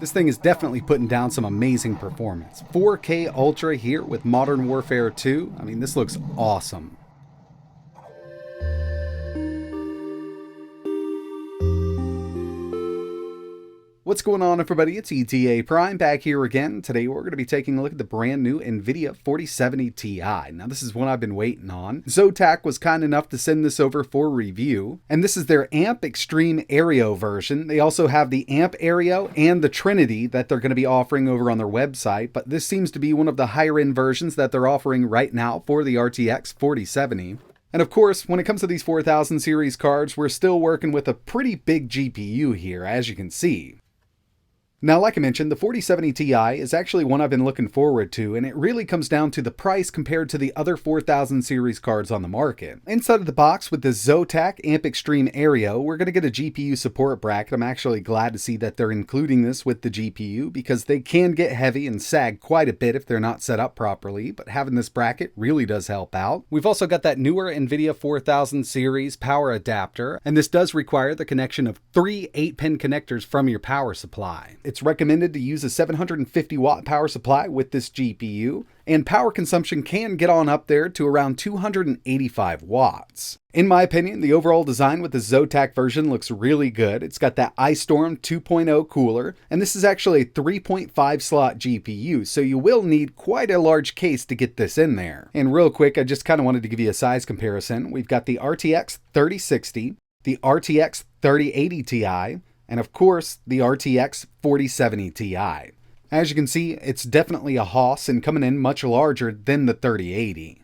This thing is definitely putting down some amazing performance. 4K Ultra here with Modern Warfare 2. I mean, this looks awesome. What's going on, everybody? It's etaprime back here again. Today we're going to be taking a look at the brand new Nvidia 4070 Ti. Now this is one I've been waiting on. ZOTAC was kind enough to send this over for review, and this is their AMP Extreme AIRO version. They also have the AMP AIRO and the Trinity that they're going to be offering over on their website, but this seems to be one of the higher end versions that they're offering right now for the RTX 4070. And of course, when it comes to these 4000 series cards, we're still working with a pretty big GPU here, as you can see. Now, like I mentioned, the 4070 Ti is actually one I've been looking forward to, and it really comes down to the price compared to the other 4000 series cards on the market. Inside of the box with the ZOTAC AMP Extreme AIRO, we're going to get a GPU support bracket. I'm actually glad to see that they're including this with the GPU because they can get heavy and sag quite a bit if they're not set up properly, but having this bracket really does help out. We've also got that newer Nvidia 4000 series power adapter, and this does require the connection of 3 8-pin connectors from your power supply. It's recommended to use a 750 watt power supply with this GPU, and power consumption can get on up there to around 285 watts. In my opinion, the overall design with the ZOTAC version looks really good. It's got that Ice Storm 2.0 cooler, and this is actually a 3.5 slot GPU, so you will need quite a large case to get this in there. And real quick, I just kind of wanted to give you a size comparison. We've got the RTX 3060, the RTX 3080 Ti, and of course, the RTX 4070 Ti. As you can see, it's definitely a hoss and coming in much larger than the 3080.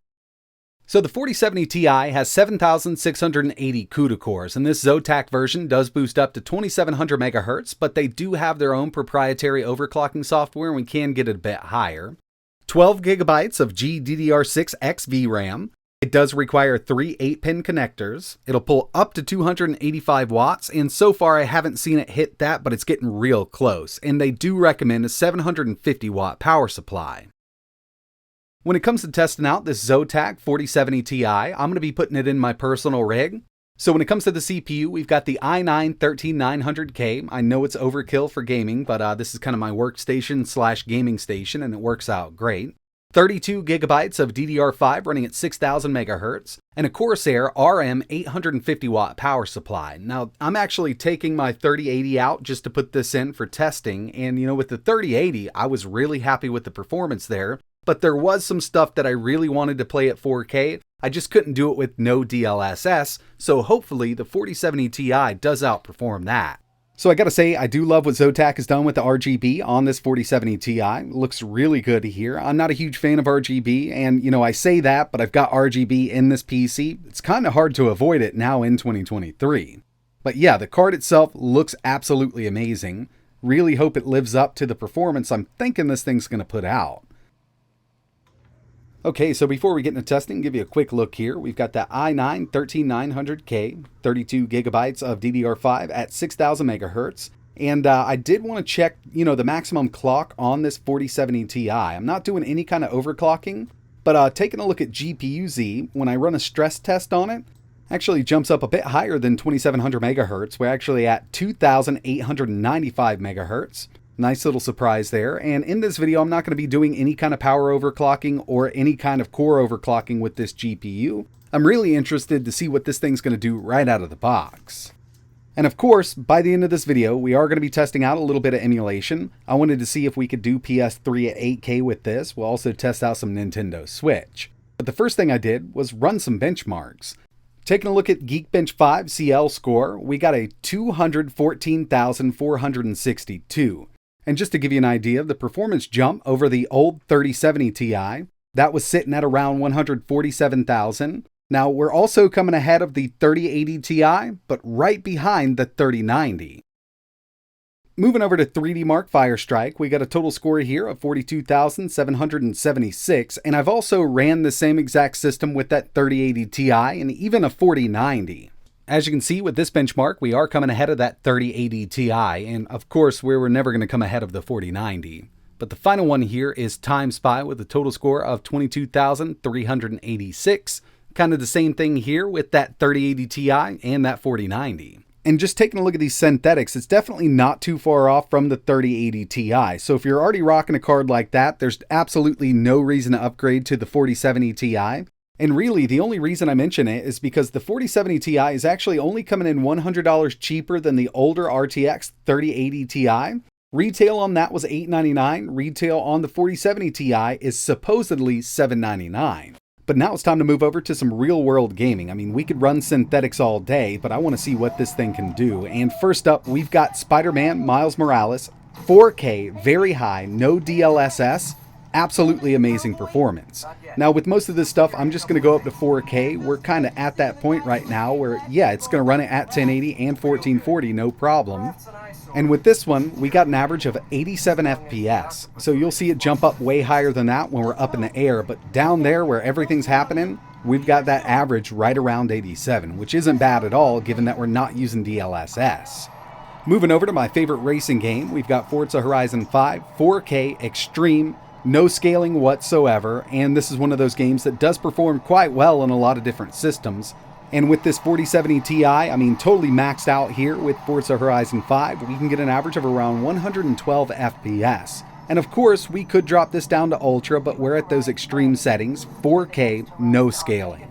So the 4070 Ti has 7,680 CUDA cores, and this ZOTAC version does boost up to 2700 MHz, but they do have their own proprietary overclocking software and we can get it a bit higher. 12 GB of GDDR6X VRAM. It does require 3 8-pin connectors. It'll pull up to 285 watts, and so far I haven't seen it hit that, but it's getting real close, and they do recommend a 750 watt power supply. When it comes to testing out this ZOTAC 4070 Ti, I'm going to be putting it in my personal rig. So when it comes to the CPU, we've got the i9-13900K. I know it's overkill for gaming, but this is kind of my workstation slash gaming station, and it works out great. 32 GB of DDR5 running at 6000 MHz, and a Corsair RM 850 watt power supply. Now, I'm actually taking my 3080 out just to put this in for testing, and with the 3080, I was really happy with the performance there, but there was some stuff that I really wanted to play at 4K. I just couldn't do it with no DLSS, so hopefully the 4070 Ti does outperform that. So I gotta say, I do love what ZOTAC has done with the RGB on this 4070 Ti. It looks really good here. I'm not a huge fan of RGB, and I say that, but I've got RGB in this PC. It's kind of hard to avoid it now in 2023. But yeah, the card itself looks absolutely amazing. Really hope it lives up to the performance I'm thinking this thing's gonna put out. Okay, so before we get into testing, give you a quick look here. We've got the i9-13900K, 32 GB of DDR5 at 6000 MHz. And I did want to check, the maximum clock on this 4070 Ti. I'm not doing any kind of overclocking, but taking a look at GPU-Z, when I run a stress test on it, actually jumps up a bit higher than 2700 MHz. We're actually at 2895 MHz. Nice little surprise there, and in this video I'm not going to be doing any kind of power overclocking or any kind of core overclocking with this GPU. I'm really interested to see what this thing's going to do right out of the box. And of course, by the end of this video, we are going to be testing out a little bit of emulation. I wanted to see if we could do PS3 at 8K with this. We'll also test out some Nintendo Switch. But the first thing I did was run some benchmarks. Taking a look at Geekbench 5 CL score, we got a 214,462. And just to give you an idea of the performance jump over the old 3070 Ti, that was sitting at around 147,000. Now we're also coming ahead of the 3080 Ti, but right behind the 3090. Moving over to 3D Mark Firestrike, we got a total score here of 42,776, and I've also ran the same exact system with that 3080 Ti and even a 4090. As you can see with this benchmark, we are coming ahead of that 3080 Ti, and of course we were never going to come ahead of the 4090. But the final one here is Time Spy with a total score of 22,386. Kind of the same thing here with that 3080 Ti and that 4090. And just taking a look at these synthetics, it's definitely not too far off from the 3080 Ti. So if you're already rocking a card like that, there's absolutely no reason to upgrade to the 4070 Ti. And really, the only reason I mention it is because the 4070 Ti is actually only coming in $100 cheaper than the older RTX 3080 Ti. Retail on that was $899. Retail on the 4070 Ti is supposedly $799. But now it's time to move over to some real-world gaming. I mean, we could run synthetics all day, but I want to see what this thing can do. And first up, we've got Spider-Man Miles Morales, 4K, very high, no DLSS, absolutely amazing performance. Now, with most of this stuff, I'm just going to go up to 4K. We're kind of at that point right now where, yeah, it's going to run it at 1080 and 1440, no problem. And with this one, we got an average of 87 FPS. So you'll see it jump up way higher than that when we're up in the air, but down there where everything's happening, we've got that average right around 87, which isn't bad at all given that we're not using DLSS. Moving over to my favorite racing game, we've got Forza Horizon 5, 4K, Extreme, no scaling whatsoever, and this is one of those games that does perform quite well on a lot of different systems. And with this 4070 Ti, I mean, totally maxed out here with Forza Horizon 5, we can get an average of around 112 FPS. And of course, we could drop this down to Ultra, but we're at those extreme settings, 4K, no scaling.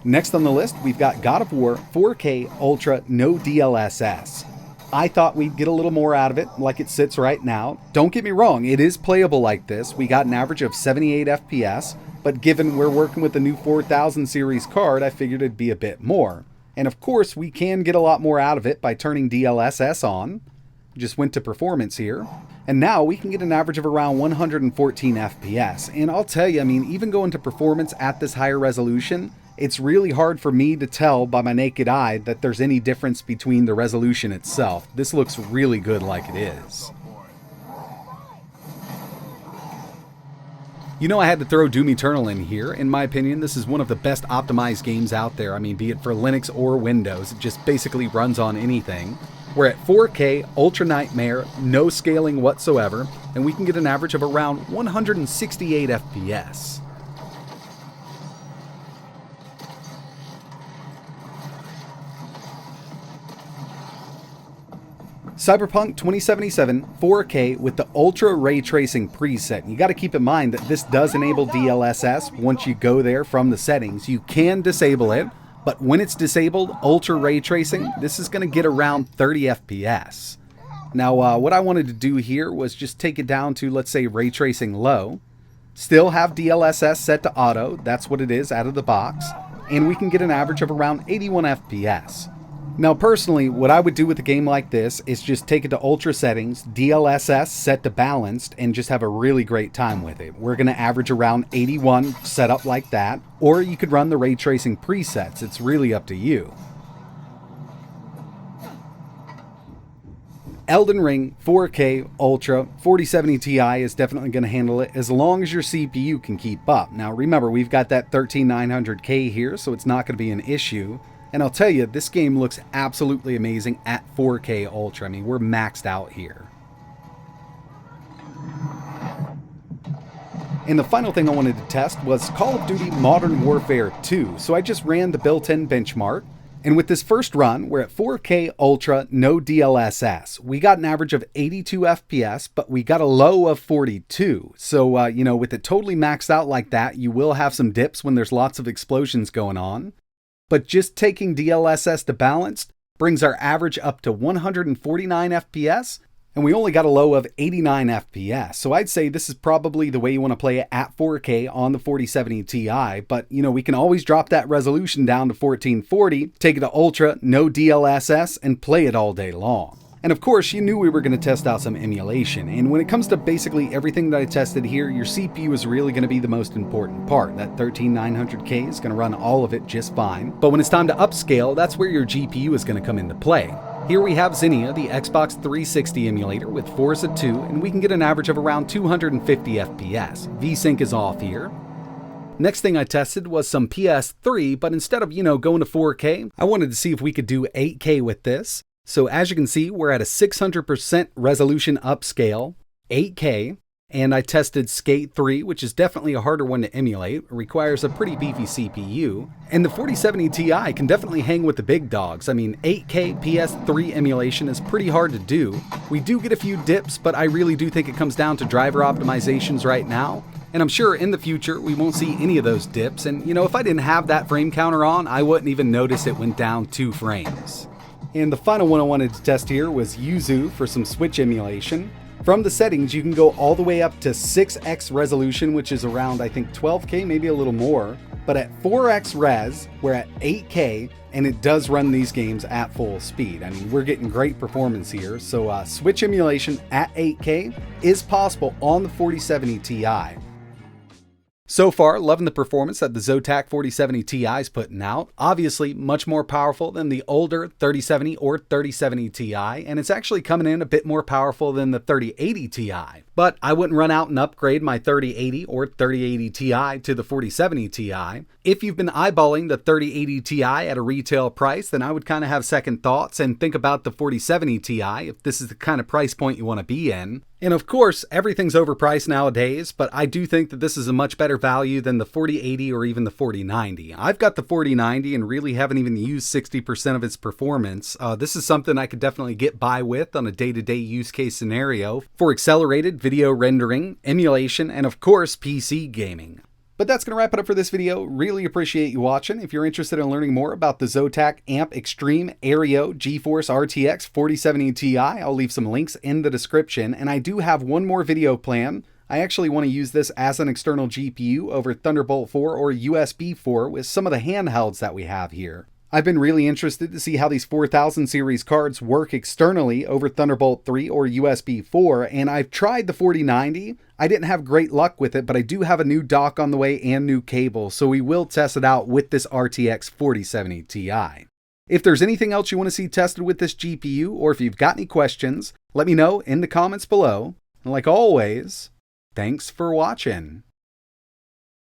Next on the list, we've got God of War, 4K, Ultra, no DLSS. I thought we'd get a little more out of it, like it sits right now. Don't get me wrong, it is playable like this. We got an average of 78 FPS. But given we're working with the new 4000 series card, I figured it'd be a bit more. And of course, we can get a lot more out of it by turning DLSS on. Just went to performance here. And now we can get an average of around 114 FPS. And I'll tell you, I mean, even going to performance at this higher resolution, it's really hard for me to tell by my naked eye that there's any difference between the resolution itself. This looks really good like it is. You know, I had to throw Doom Eternal in here. In my opinion, this is one of the best optimized games out there. I mean, be it for Linux or Windows, it just basically runs on anything. We're at 4K, Ultra Nightmare, no scaling whatsoever, and we can get an average of around 168 FPS. Cyberpunk 2077 4K with the Ultra Ray Tracing preset. And you got to keep in mind that this does enable DLSS once you go there from the settings. You can disable it, but when it's disabled, Ultra Ray Tracing, this is going to get around 30 FPS. Now, what I wanted to do here was just take it down to, let's say, Ray Tracing low. Still have DLSS set to auto, that's what it is out of the box. And we can get an average of around 81 FPS. Now personally, what I would do with a game like this is just take it to Ultra settings, DLSS set to balanced, and just have a really great time with it. We're going to average around 81 set up like that, or you could run the ray tracing presets. It's really up to you. Elden Ring 4K Ultra 4070 Ti is definitely going to handle it as long as your CPU can keep up. Now remember, we've got that 13900K here, so it's not going to be an issue. And I'll tell you, this game looks absolutely amazing at 4K Ultra. I mean, we're maxed out here. And the final thing I wanted to test was Call of Duty Modern Warfare 2. So I just ran the built-in benchmark. And with this first run, we're at 4K Ultra, no DLSS. We got an average of 82 FPS, but we got a low of 42. So, you know, with it totally maxed out like that, you will have some dips when there's lots of explosions going on. But just taking DLSS to balanced brings our average up to 149 FPS, and we only got a low of 89 FPS. So I'd say this is probably the way you want to play it at 4K on the 4070 Ti, but you know, we can always drop that resolution down to 1440, take it to Ultra, no DLSS, and play it all day long. And of course, you knew we were going to test out some emulation, and when it comes to basically everything that I tested here, your CPU is really going to be the most important part. That 13900K is going to run all of it just fine, but when it's time to upscale, that's where your GPU is going to come into play. Here we have Zinnia, the Xbox 360 emulator with Forza 2, and we can get an average of around 250 FPS. VSync is off here. Next thing I tested was some PS3, but instead of, going to 4K, I wanted to see if we could do 8K with this. So as you can see, we're at a 600% resolution upscale, 8K, And I tested Skate 3, which is definitely a harder one to emulate. It requires a pretty beefy CPU. And the 4070 Ti can definitely hang with the big dogs. I mean, 8K PS3 emulation is pretty hard to do. We do get a few dips, but I really do think it comes down to driver optimizations right now. And I'm sure in the future we won't see any of those dips. And you know, if I didn't have that frame counter on, I wouldn't even notice it went down 2 frames. And the final one I wanted to test here was Yuzu for some Switch emulation. From the settings, you can go all the way up to 6x resolution, which is around, I think, 12K, maybe a little more. But at 4x res, we're at 8K, and it does run these games at full speed. I mean, we're getting great performance here. So Switch emulation at 8K is possible on the 4070 Ti. So far, loving the performance that the ZOTAC 4070 Ti is putting out. Obviously, much more powerful than the older 3070 or 3070 Ti, and it's actually coming in a bit more powerful than the 3080 Ti. But I wouldn't run out and upgrade my 3080 or 3080 Ti to the 4070 Ti. If you've been eyeballing the 3080 Ti at a retail price, then I would kind of have second thoughts and think about the 4070 Ti if this is the kind of price point you want to be in. And of course, everything's overpriced nowadays, but I do think that this is a much better value than the 4080 or even the 4090. I've got the 4090 and really haven't even used 60% of its performance. This is something I could definitely get by with on a day-to-day use case scenario for accelerated video rendering, emulation, and of course, PC gaming. But that's going to wrap it up for this video. Really appreciate you watching. If you're interested in learning more about the ZOTAC AMP Extreme AIRO GeForce RTX 4070 Ti, I'll leave some links in the description. And I do have one more video planned. I actually want to use this as an external GPU over Thunderbolt 4 or USB 4 with some of the handhelds that we have here. I've been really interested to see how these 4000 series cards work externally over Thunderbolt 3 or USB 4, and I've tried the 4090. I didn't have great luck with it, but I do have a new dock on the way and new cable, so we will test it out with this RTX 4070 Ti. If there's anything else you want to see tested with this GPU, or if you've got any questions, let me know in the comments below. And like always, thanks for watching.